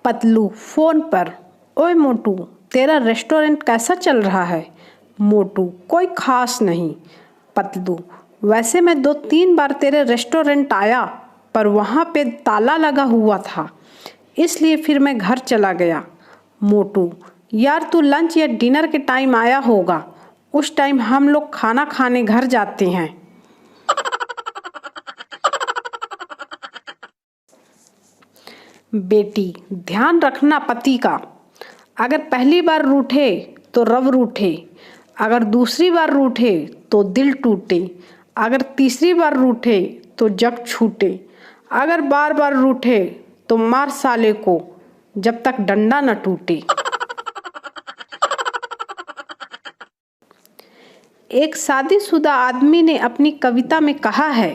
Patlu phone पर, ओए मोटू तेरा रेस्टोरेंट कैसा चल रहा है? मोटू, कोई खास नहीं। पतलू, वैसे मैं 2-3 बार तेरे रेस्टोरेंट आया पर वहाँ पे ताला लगा हुआ था, इसलिए फिर मैं घर चला गया। मोटू, यार तू लंच या डिनर के टाइम आया होगा, उस टाइम हम लोग खाना खाने घर जाते हैं। बेटी, ध्यान रखना पति का, अगर पहली बार रूठे तो रब रूठे, अगर दूसरी बार रूठे तो दिल टूटे, अगर तीसरी बार रूठे तो जग छूटे, अगर बार बार रूठे तो मार साले को जब तक डंडा न टूटे। एक शादीशुदा आदमी ने अपनी कविता में कहा है,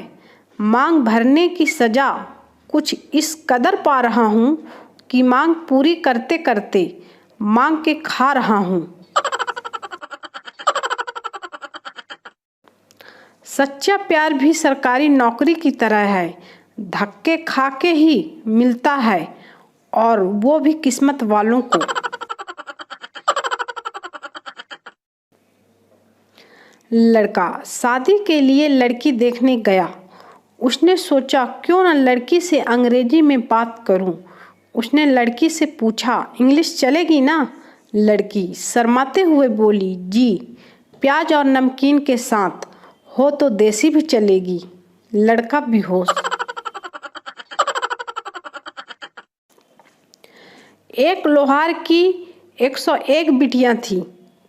मांग भरने की सजा कुछ इस कदर पा रहा हूँ कि मांग पूरी करते करते मांग के खा रहा हूँ। सच्चा प्यार भी सरकारी नौकरी की तरह है, धक्के खा के ही मिलता है और वो भी किस्मत वालों को। लड़का शादी के लिए लड़की देखने गया। उसने सोचा क्यों न लड़की से अंग्रेजी में बात करूं। उसने लड़की से पूछा, इंग्लिश चलेगी ना? लड़की शर्माते हुए बोली, जी, प्याज और नमकीन के साथ हो तो देसी भी चलेगी। लड़का बेहोश। एक लोहार की 101 बिटियां थी।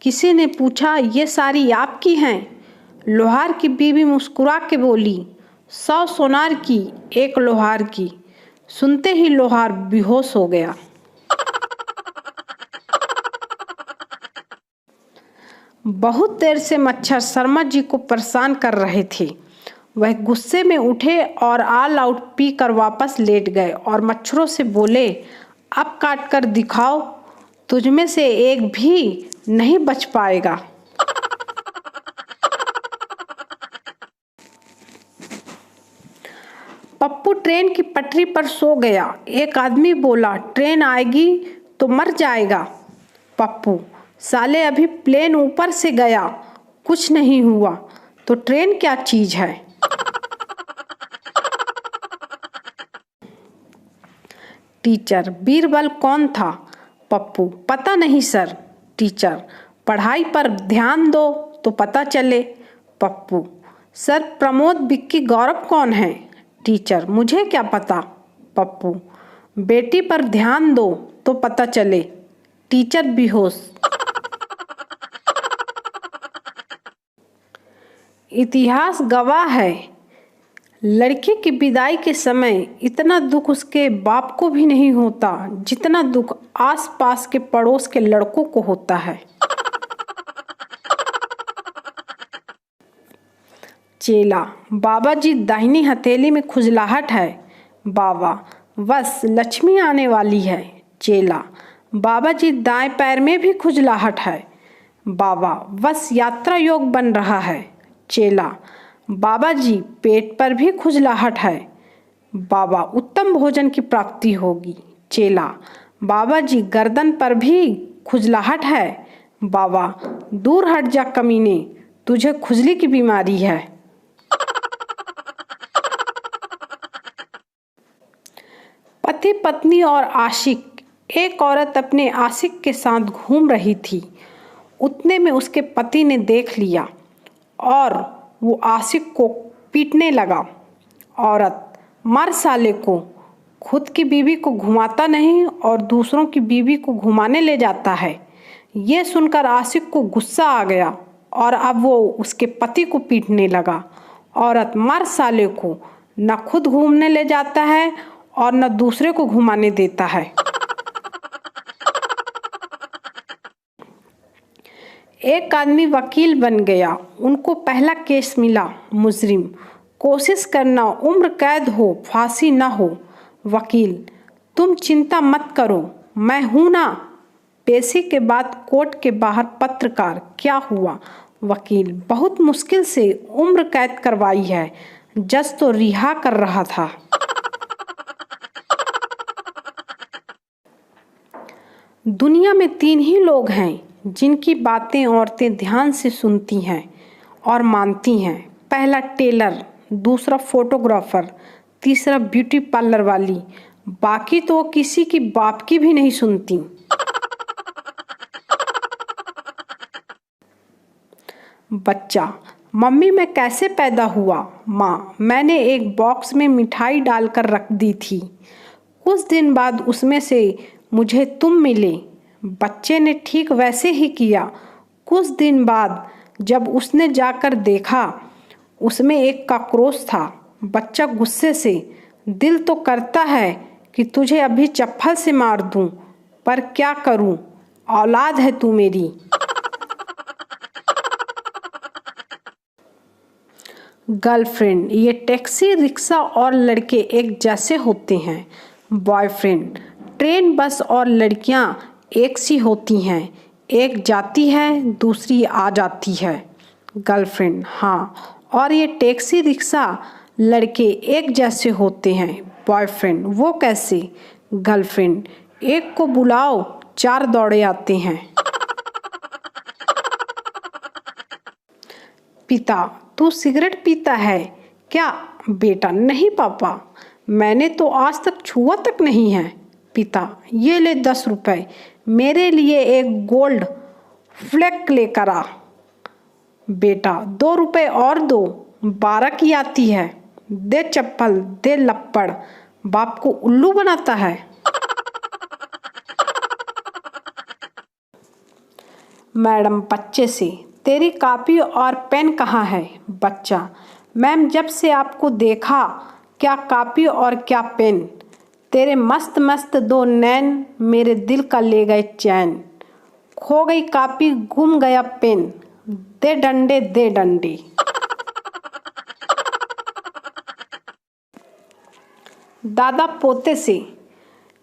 किसी ने पूछा, ये सारी आपकी हैं? लोहार की बीवी मुस्कुरा के बोली, 100 सोनार की, 1 लोहार की। सुनते ही लोहार बेहोश हो गया। बहुत देर से मच्छर शर्मा जी को परेशान कर रहे थे। वह गुस्से में उठे और ऑल आउट पी कर वापस लेट गए और मच्छरों से बोले, अब काट कर दिखाओ, तुझमें से एक भी नहीं बच पाएगा। पप्पू ट्रेन की पटरी पर सो गया। एक आदमी बोला, ट्रेन आएगी तो मर जाएगा। पप्पू, साले अभी प्लेन ऊपर से गया, कुछ नहीं हुआ तो ट्रेन क्या चीज है। टीचर, बीरबल कौन था? पप्पू, पता नहीं सर। टीचर, पढ़ाई पर ध्यान दो तो पता चले। पप्पू, सर प्रमोद विक्की गौरव कौन है? टीचर, मुझे क्या पता। पप्पू, बेटी पर ध्यान दो तो पता चले। टीचर बेहोश। इतिहास गवाह है, लड़के की विदाई के समय इतना दुख उसके बाप को भी नहीं होता जितना दुख आसपास के पड़ोस के लड़कों को होता है। चेला, बाबा जी दाहिनी हथेली में खुजलाहट है। बाबा, बस लक्ष्मी आने वाली है। चेला, बाबा जी दाएं पैर में भी खुजलाहट है। बाबा, बस यात्रा योग बन रहा है। चेला, बाबा जी पेट पर भी खुजलाहट है। बाबा, उत्तम भोजन की प्राप्ति होगी। चेला, बाबा जी गर्दन पर भी खुजलाहट है। बाबा, दूर हट जा कमीने, तुझे खुजली की बीमारी है। पति पत्नी और आशिक। एक औरत अपने आशिक के साथ घूम रही थी। उतने में उसके पति ने देख लिया और वो आशिक को पीटने लगा। औरत, मर साले को, खुद की बीवी को घुमाता नहीं और दूसरों की बीवी को घुमाने ले जाता है। ये सुनकर आशिक को गुस्सा आ गया और अब वो उसके पति को पीटने लगा। औरत, मर साले को, न खुद घूमने ले जाता है और न दूसरे को घुमाने देता है। एक आदमी वकील बन गया। उनको पहला केस मिला। मुजरिम, कोशिश करना उम्र कैद हो, फांसी ना हो। वकील, तुम चिंता मत करो, मैं हूं ना। पेशी के बाद कोर्ट के बाहर पत्रकार, क्या हुआ? वकील, बहुत मुश्किल से उम्र कैद करवाई है, जज तो रिहा कर रहा था। दुनिया में 3 ही लोग हैं जिनकी बातें औरतें ध्यान से सुनती हैं और मानती हैं। पहला टेलर, दूसरा फोटोग्राफर, तीसरा ब्यूटी पार्लर वाली। बाकी तो किसी की बाप की भी नहीं सुनती। बच्चा, मम्मी मैं कैसे पैदा हुआ? माँ, मैंने एक बॉक्स में मिठाई डालकर रख दी थी। कुछ दिन बाद उसमें से मुझे तुम मिले। बच्चे ने ठीक वैसे ही किया। कुछ दिन बाद जब उसने जाकर देखा, उसमें एक कॉकरोच था। बच्चा गुस्से से, दिल तो करता है कि तुझे अभी चप्पल से मार दूं, पर क्या करूं, औलाद है तू मेरी। गर्लफ्रेंड, ये टैक्सी, रिक्शा और लड़के एक जैसे होते हैं। बॉयफ्रेंड, ट्रेन, बस और लड़कियां एक सी होती हैं। एक जाती है, दूसरी आ जाती है। गर्लफ्रेंड, हाँ, और ये टैक्सी, रिक्शा, लड़के एक जैसे होते हैं। बॉयफ्रेंड, वो कैसे? गर्लफ्रेंड, एक को बुलाओ 4 दौड़े आते हैं। पिता, तू सिगरेट पीता है क्या? बेटा, नहीं पापा, मैंने तो आज तक छुआ तक नहीं है। पिता, ये ले 10 रुपए, मेरे लिए एक गोल्ड फ्लेक लेकर आ। बेटा, 2 रुपए और दो, 12 की आती है। दे चप्पल, दे लप्पड़, बाप को उल्लू बनाता है। मैडम बच्चे से, तेरी कॉपी और पेन कहाँ है? बच्चा, मैम जब से आपको देखा, क्या कॉपी और क्या पेन, तेरे मस्त मस्त 2 नैन मेरे दिल का ले गए चैन। खो गई कॉपी, गुम गया पेन, दे डंडे दे डंडे। दादा पोते से,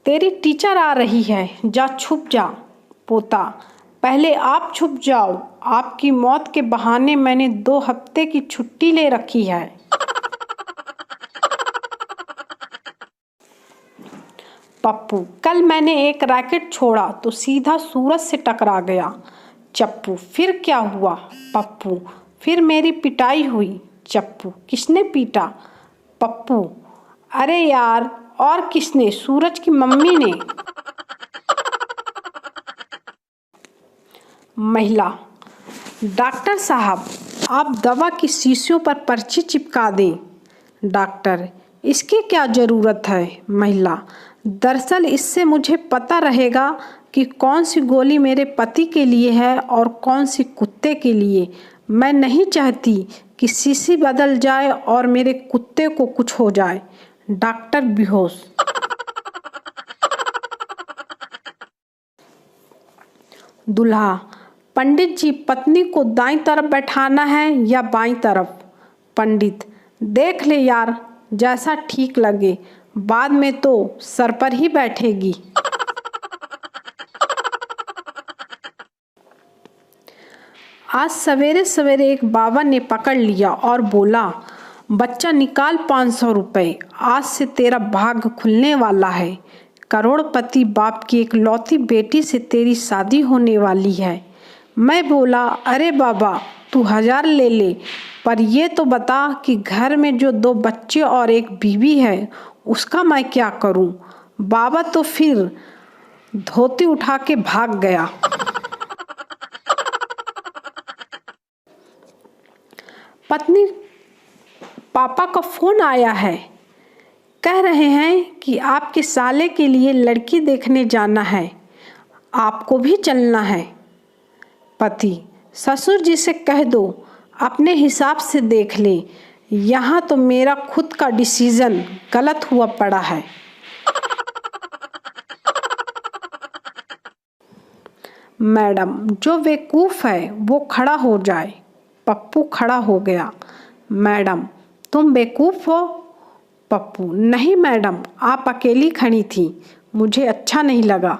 तेरी टीचर आ रही है, जा छुप जा। पोता, पहले आप छुप जाओ, आपकी मौत के बहाने मैंने 2 हफ्ते की छुट्टी ले रखी है। पप्पू, कल मैंने एक रैकेट छोड़ा तो सीधा सूरज से टकरा गया। चप्पू, फिर क्या हुआ? पप्पू, फिर मेरी पिटाई हुई। चप्पू, किसने पीटा? पप्पू, अरे यार, और किसने? सूरज की मम्मी ने। महिला, डॉक्टर साहब, आप दवा की शीशियों पर पर्ची चिपका दें। डॉक्टर, इसकी क्या ज़रूरत है? महिला, दरअसल इससे मुझे पता रहेगा कि कौन सी गोली मेरे पति के लिए है और कौन सी कुत्ते के लिए। मैं नहीं चाहती कि शीशी बदल जाए और मेरे कुत्ते को कुछ हो जाए। डॉक्टर बेहोश। दूल्हा, पंडित जी, पत्नी को दाईं तरफ बैठाना है या बाईं तरफ? पंडित, देख ले यार, जैसा ठीक लगे, बाद में तो सर पर ही बैठेगी। आज सवेरे सवेरे एक बाबा ने पकड़ लिया और बोला, बच्चा निकाल 500 रुपए, आज से तेरा भाग्य खुलने वाला है। करोड़पति बाप की एक लौती बेटी से तेरी शादी होने वाली है। मैं बोला, अरे बाबा, तू 1000 ले ले, पर ये तो बता कि घर में जो 2 बच्चे और एक बीवी है, उसका मैं क्या करूं? बाबा तो फिर धोती उठा के भाग गया। पत्नी, पापा का फोन आया है, कह रहे हैं कि आपके साले के लिए लड़की देखने जाना है, आपको भी चलना है। पति, ससुर जी से कह दो अपने हिसाब से देख ले, यहाँ तो मेरा खुद का डिसीजन गलत हुआ पड़ा है। मैडम, जो बेवकूफ़ है वो खड़ा हो जाए। पप्पू खड़ा हो गया। मैडम, तुम बेवकूफ़ हो? पप्पू, नहीं मैडम, आप अकेली खड़ी थी, मुझे अच्छा नहीं लगा।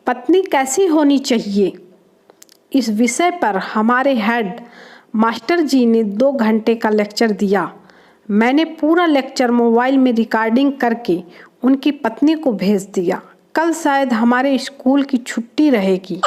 पत्नी कैसी होनी चाहिए, इस विषय पर हमारे हेड मास्टर जी ने 2 घंटे का लेक्चर दिया। मैंने पूरा लेक्चर मोबाइल में रिकॉर्डिंग करके उनकी पत्नी को भेज दिया। कल शायद हमारे स्कूल की छुट्टी रहेगी।